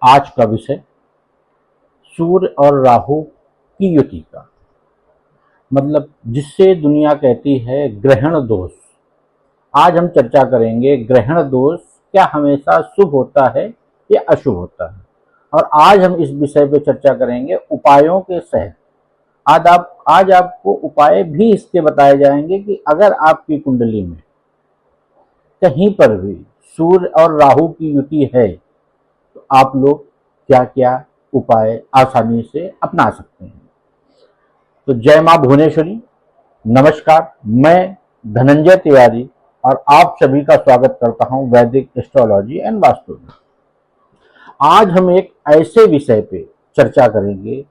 आज का विषय सूर्य और राहु की युति का मतलब जिससे दुनिया कहती है ग्रहण दोष। आज हम चर्चा करेंगे ग्रहण दोष क्या हमेशा शुभ होता है या अशुभ होता है। और आज हम इस विषय पे चर्चा करेंगे उपायों के सहित। आज आपको उपाय भी इसके बताए जाएंगे कि अगर आपकी कुंडली में कहीं पर भी सूर्य और राहु की युति है तो आप लोग क्या क्या उपाय आसानी से अपना सकते हैं। तो जय मां भुवनेश्वरी, नमस्कार। मैं धनंजय तिवारी और आप सभी का स्वागत करता हूं वैदिक एस्ट्रोलॉजी एंड वास्तु में। आज हम एक ऐसे विषय पे चर्चा करेंगे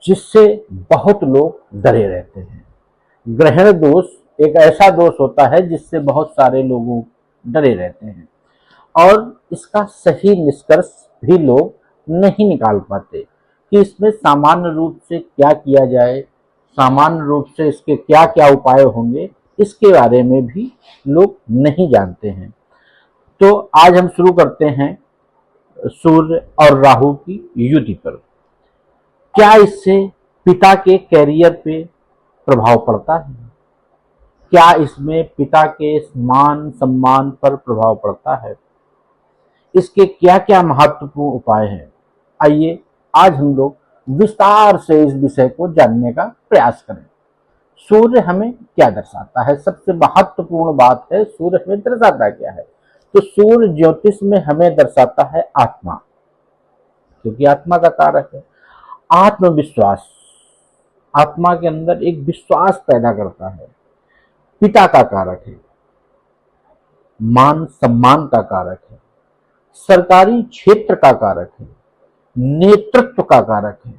जिससे बहुत लोग डरे रहते हैं। ग्रहण दोष एक ऐसा दोष होता है जिससे बहुत सारे लोग डरे रहते हैं और इसका सही निष्कर्ष भी लोग नहीं निकाल पाते कि इसमें सामान्य रूप से क्या किया जाए, सामान्य रूप से इसके क्या क्या उपाय होंगे, इसके बारे में भी लोग नहीं जानते हैं। तो आज हम शुरू करते हैं सूर्य और राहु की युति पर। क्या इससे पिता के कैरियर पे प्रभाव पड़ता है? क्या इसमें पिता के मान सम्मान पर प्रभाव पड़ता है? इसके क्या क्या महत्वपूर्ण उपाय हैं? आइए आज हम लोग विस्तार से इस विषय को जानने का प्रयास करें। सूर्य हमें क्या दर्शाता है? सबसे महत्वपूर्ण बात है सूर्य हमें दर्शाता क्या है। तो सूर्य ज्योतिष में हमें दर्शाता है आत्मा, क्योंकि आत्मा का कारक है। आत्मविश्वास, आत्मा के अंदर एक विश्वास पैदा करता है। पिता का कारक है, मान सम्मान का कारक है, सरकारी क्षेत्र का कारक है, नेतृत्व का कारक है,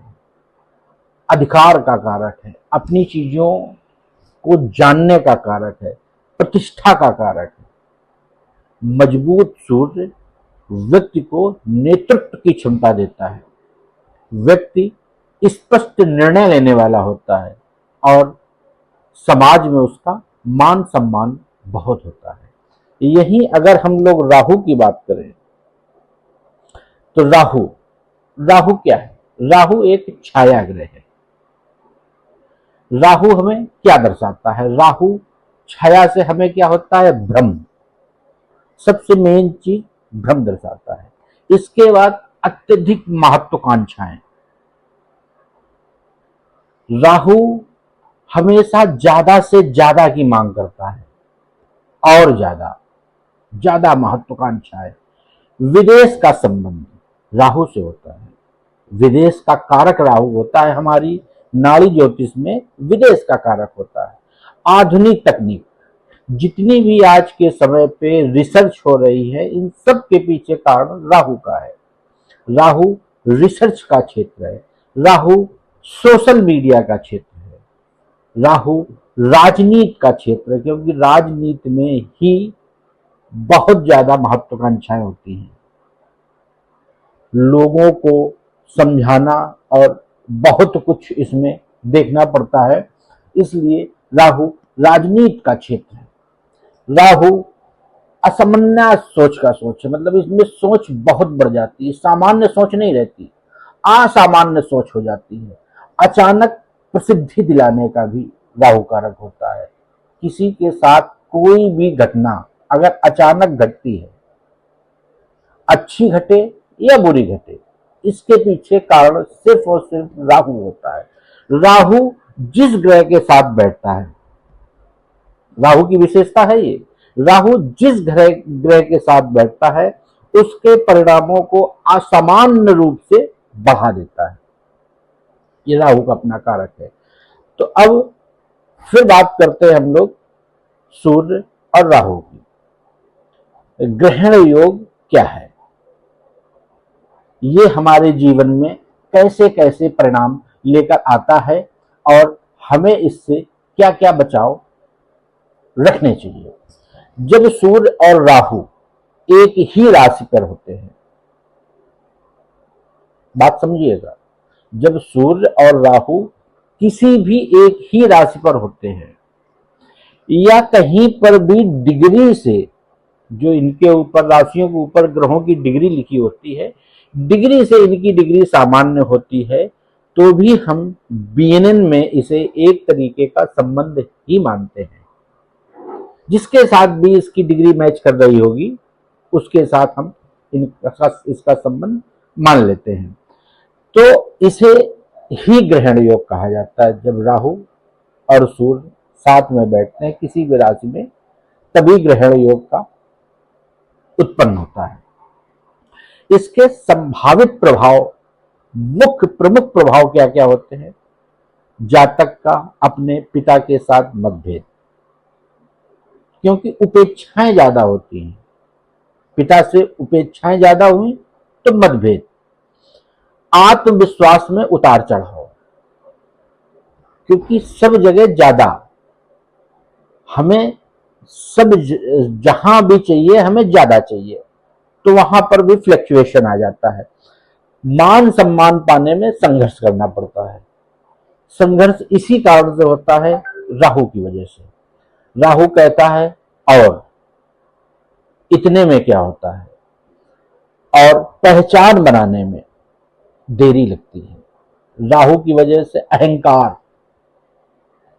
अधिकार का कारक है, अपनी चीजों को जानने का कारक है, प्रतिष्ठा का कारक है। मजबूत सूर्य व्यक्ति को नेतृत्व की क्षमता देता है। व्यक्ति स्पष्ट निर्णय लेने वाला होता है और समाज में उसका मान सम्मान बहुत होता है। यही अगर हम लोग राहु की बात करें तो राहु क्या है? राहु एक छाया ग्रह है। राहु हमें क्या दर्शाता है? राहु छाया से हमें क्या होता है? भ्रम। सबसे मेन चीज भ्रम दर्शाता है। इसके बाद अत्यधिक महत्वाकांक्षाएं। राहु हमेशा ज्यादा से ज्यादा की मांग करता है और ज्यादा महत्वाकांक्षाएं। विदेश का संबंध राहु से होता है। विदेश का कारक राहु होता है। हमारी नाड़ी ज्योतिष में विदेश का कारक होता है। आधुनिक तकनीक, जितनी भी आज के समय पे रिसर्च हो रही है, इन सब के पीछे कारण राहु का है। राहु रिसर्च का क्षेत्र है। राहु सोशल मीडिया का क्षेत्र है। राहु राजनीति का क्षेत्र है, क्योंकि राजनीति में ही बहुत ज्यादा महत्वाकांक्षाएं होती हैं। लोगों को समझाना और बहुत कुछ इसमें देखना पड़ता है, इसलिए राहु राजनीति का क्षेत्र है। राहु असामान्य सोच का सोच है, मतलब इसमें सोच बहुत बढ़ जाती है। सामान्य सोच नहीं रहती, असामान्य सोच हो जाती है। अचानक प्रसिद्धि दिलाने का भी राहु कारक होता है। किसी के साथ कोई भी घटना अगर अचानक घटती है, अच्छी घटे या बुरी घटे, इसके पीछे कारण सिर्फ और सिर्फ राहु होता है। राहु जिस ग्रह के साथ बैठता है, राहु की विशेषता है ये, राहु जिस ग्रह के साथ बैठता है उसके परिणामों को असामान्य रूप से बढ़ा देता है। ये राहु का अपना कारक है। तो अब फिर बात करते हैं हम लोग सूर्य और राहु की। ग्रहण योग क्या है? ये हमारे जीवन में कैसे कैसे परिणाम लेकर आता है और हमें इससे क्या क्या बचाव रखने चाहिए। जब सूर्य और राहु एक ही राशि पर होते हैं, बात समझिएगा, जब सूर्य और राहु किसी भी एक ही राशि पर होते हैं या कहीं पर भी डिग्री से, जो इनके ऊपर राशियों के ऊपर ग्रहों की डिग्री लिखी होती है, डिग्री से इनकी डिग्री सामान्य होती है तो भी हम बीएनएन में इसे एक तरीके का संबंध ही मानते हैं। जिसके साथ भी इसकी डिग्री मैच कर रही होगी उसके साथ हम इसका संबंध मान लेते हैं। तो इसे ही ग्रहण योग कहा जाता है। जब राहु और सूर्य साथ में बैठते हैं किसी भी राशि में तभी ग्रहण योग का उत्पन्न होता है। इसके संभावित प्रभाव, मुख्य प्रमुख प्रभाव क्या क्या होते हैं? जातक का अपने पिता के साथ मतभेद, क्योंकि उपेक्षाएं ज्यादा होती हैं, पिता से उपेक्षाएं ज्यादा हुई तो मतभेद। आत्मविश्वास में उतार चढ़ाव, क्योंकि सब जगह ज्यादा, हमें सब जहां भी चाहिए हमें ज्यादा चाहिए तो वहां पर भी फ्लक्चुएशन आ जाता है। मान सम्मान पाने में संघर्ष करना पड़ता है। संघर्ष इसी कारण से होता है, राहु की वजह से। राहु कहता है और इतने में क्या होता है, और पहचान बनाने में देरी लगती है। राहु की वजह से अहंकार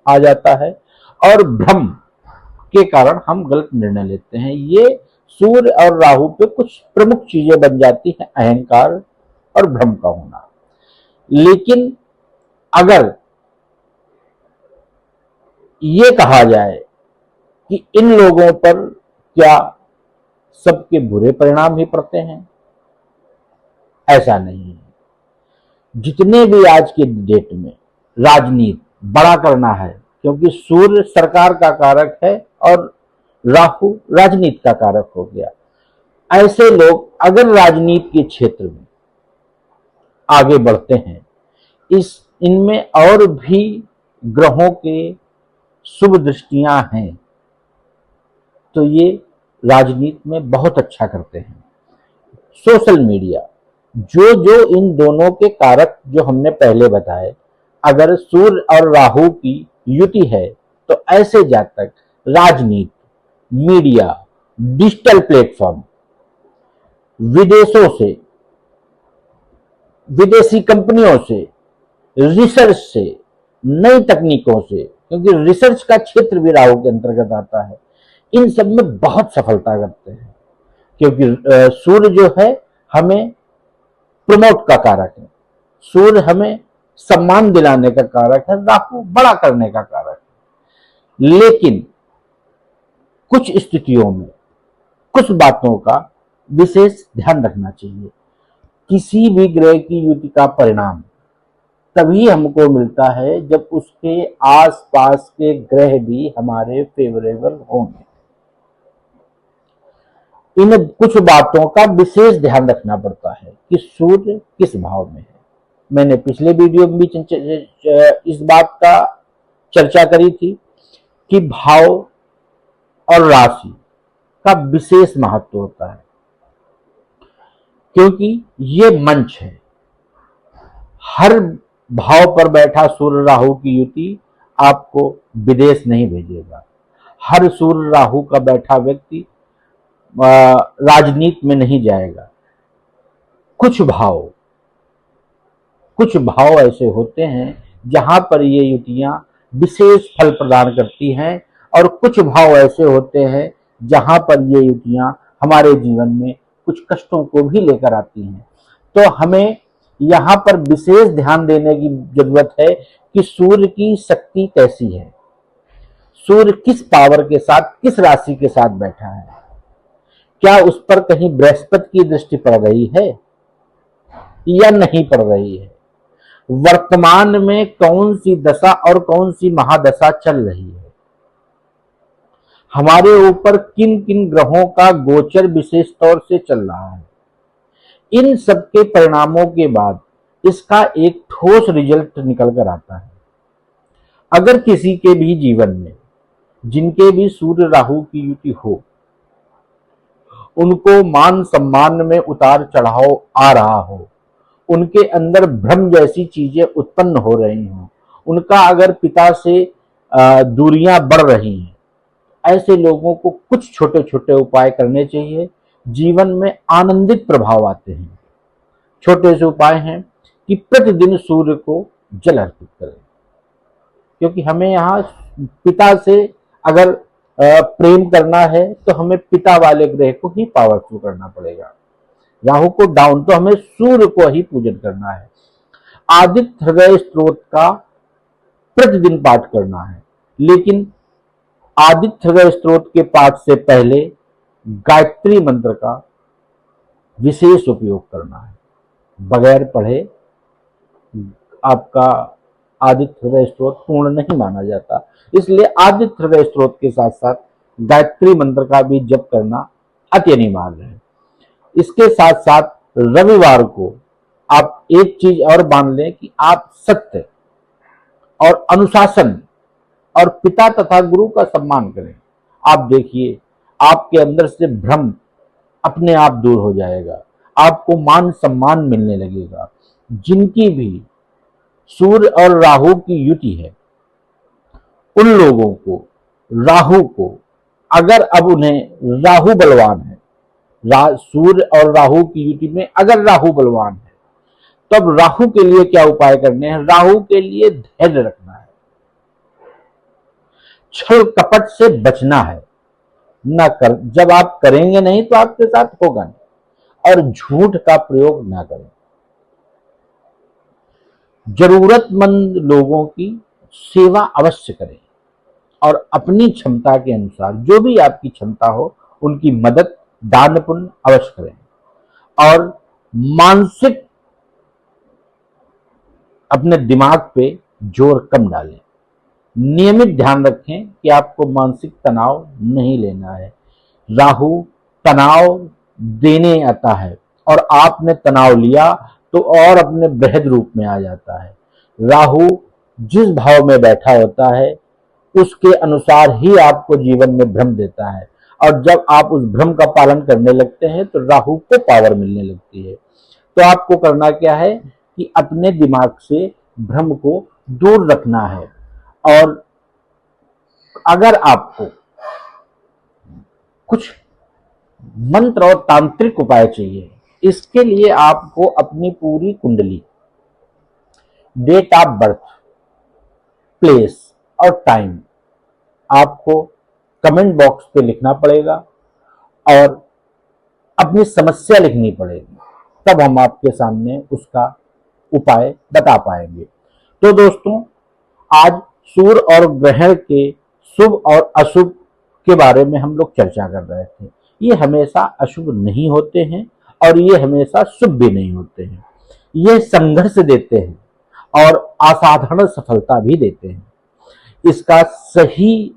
आ जाता है और भ्रम के कारण हम गलत निर्णय लेते हैं। ये सूर्य और राहु पे कुछ प्रमुख चीजें बन जाती हैं, अहंकार और भ्रम का होना। लेकिन अगर ये कहा जाए कि इन लोगों पर क्या सबके बुरे परिणाम ही पड़ते हैं, ऐसा नहीं है। जितने भी आज के डेट में राजनीति बड़ा करना है, क्योंकि सूर्य सरकार का कारक है और राहु राजनीति का कारक हो गया। ऐसे लोग अगर राजनीति के क्षेत्र में आगे बढ़ते हैं, इनमें और भी ग्रहों के शुभ दृष्टियां हैं तो ये राजनीति में बहुत अच्छा करते हैं। सोशल मीडिया, जो जो इन दोनों के कारक जो हमने पहले बताए, अगर सूर्य और राहु की युति है तो ऐसे जातक राजनीति, मीडिया, डिजिटल प्लेटफॉर्म, विदेशों से, विदेशी कंपनियों से, रिसर्च से, नई तकनीकों से, क्योंकि रिसर्च का क्षेत्र भी राहु के अंतर्गत आता है, इन सब में बहुत सफलता करते हैं। क्योंकि सूर्य जो है हमें प्रमोट का कारक है, सूर्य हमें सम्मान दिलाने का कारक है, राहु बड़ा करने का कारक है। लेकिन कुछ स्थितियों में कुछ बातों का विशेष ध्यान रखना चाहिए। किसी भी ग्रह की युति का परिणाम तभी हमको मिलता है जब उसके आसपास के ग्रह भी हमारे फेवरेबल होंगे। इन कुछ बातों का विशेष ध्यान रखना पड़ता है कि सूर्य किस भाव में है। मैंने पिछले वीडियो में भी इस बात का चर्चा करी थी कि भाव और राशि का विशेष महत्व होता है, क्योंकि ये मंच है। हर भाव पर बैठा सूर्य राहु की युति आपको विदेश नहीं भेजेगा। हर सूर्य राहु का बैठा व्यक्ति राजनीति में नहीं जाएगा। कुछ भाव ऐसे होते हैं जहां पर ये युतियां विशेष फल प्रदान करती हैं, और कुछ भाव ऐसे होते हैं जहां पर ये युतियां हमारे जीवन में कुछ कष्टों को भी लेकर आती हैं। तो हमें यहाँ पर विशेष ध्यान देने की जरूरत है कि सूर्य की शक्ति कैसी है, सूर्य किस पावर के साथ, किस राशि के साथ बैठा है। क्या उस पर कहीं बृहस्पति की दृष्टि पड़ रही है या नहीं पड़ रही है? वर्तमान में कौन सी दशा और कौन सी महादशा चल रही है? हमारे ऊपर किन किन ग्रहों का गोचर विशेष तौर से चल रहा है? इन सब के परिणामों के बाद इसका एक ठोस रिजल्ट निकल कर आता है। अगर किसी के भी जीवन में, जिनके भी सूर्य राहु की युति हो, उनको मान सम्मान में उतार चढ़ाव आ रहा हो, उनके अंदर भ्रम जैसी चीजें उत्पन्न हो रही हों, उनका अगर पिता से दूरियां बढ़ रही हैं, ऐसे लोगों को कुछ छोटे छोटे उपाय करने चाहिए। जीवन में आनंदित प्रभाव आते हैं। छोटे से उपाय हैं कि प्रतिदिन सूर्य को जल अर्पित करें, क्योंकि हमें यहाँ पिता से अगर प्रेम करना है तो हमें पिता वाले ग्रह को ही पावरफुल करना पड़ेगा। राहु को डाउन, तो हमें सूर्य को ही पूजन करना है। आदित्य हृदय स्त्रोत का प्रतिदिन पाठ करना है, लेकिन आदित्य हृदय स्त्रोत के पाठ से पहले गायत्री मंत्र का विशेष उपयोग करना है। बगैर पढ़े आपका आदित्य हृदय स्त्रोत पूर्ण नहीं माना जाता, इसलिए आदित्य हृदय स्त्रोत के साथ साथ गायत्री मंत्र का भी जप करना अति अनिवार्य है। इसके साथ साथ रविवार को आप एक चीज और मान लें कि आप सत्य और अनुशासन और पिता तथा गुरु का सम्मान करें। आप देखिए, आपके अंदर से भ्रम अपने आप दूर हो जाएगा, आपको मान सम्मान मिलने लगेगा। जिनकी भी सूर्य और राहु की युति है, उन लोगों को, राहु को, अगर अब उन्हें राहु बलवान है, सूर्य और राहु की युति में अगर राहु बलवान है, तब राहु के लिए क्या उपाय करने हैं? राहु के लिए धैर्य रखना है, छल कपट से बचना है। न कर, जब आप करेंगे नहीं तो आपके साथ होगा नहीं, और झूठ का प्रयोग ना करें। जरूरतमंद लोगों की सेवा अवश्य करें, और अपनी क्षमता के अनुसार जो भी आपकी क्षमता हो उनकी मदद दान पुण्य अवश्य करें। और मानसिक अपने दिमाग पे जोर कम डालें। नियमित ध्यान रखें कि आपको मानसिक तनाव नहीं लेना है। राहु तनाव देने आता है, और आपने तनाव लिया तो और अपने बृहद रूप में आ जाता है। राहु जिस भाव में बैठा होता है उसके अनुसार ही आपको जीवन में भ्रम देता है, और जब आप उस भ्रम का पालन करने लगते हैं तो राहु को पावर मिलने लगती है। तो आपको करना क्या है कि अपने दिमाग से भ्रम को दूर रखना है। और अगर आपको कुछ मंत्र और तांत्रिक उपाय चाहिए, इसके लिए आपको अपनी पूरी कुंडली, डेट ऑफ बर्थ, प्लेस और टाइम आपको कमेंट बॉक्स पे लिखना पड़ेगा, और अपनी समस्या लिखनी पड़ेगी, तब हम आपके सामने उसका उपाय बता पाएंगे। तो दोस्तों, आज सूर्य और ग्रहण के शुभ और अशुभ के बारे में हम लोग चर्चा कर रहे थे। ये हमेशा अशुभ नहीं होते हैं और ये हमेशा शुभ भी नहीं होते हैं। ये संघर्ष देते हैं और असाधारण सफलता भी देते हैं। इसका सही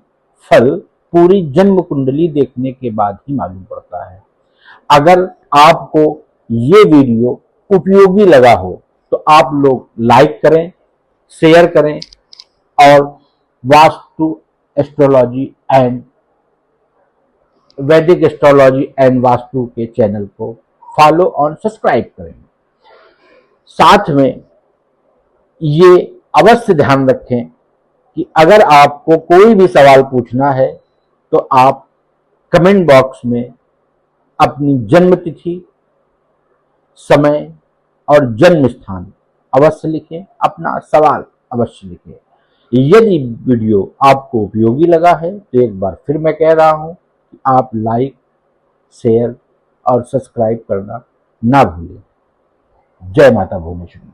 फल पूरी जन्म कुंडली देखने के बाद ही मालूम पड़ता है। अगर आपको ये वीडियो उपयोगी लगा हो तो आप लोग लाइक करें, शेयर करें, और वास्तु एस्ट्रोलॉजी एंड वैदिक एस्ट्रोलॉजी एंड वास्तु के चैनल को फॉलो और सब्सक्राइब करें। साथ में ये अवश्य ध्यान रखें कि अगर आपको कोई भी सवाल पूछना है तो आप कमेंट बॉक्स में अपनी जन्म तिथि, समय और जन्म स्थान अवश्य लिखें, अपना सवाल अवश्य लिखें। यदि वीडियो आपको उपयोगी लगा है तो एक बार फिर मैं कह रहा हूं कि आप लाइक, शेयर और सब्सक्राइब करना ना भूलें। जय माता भुवनेश्वरी।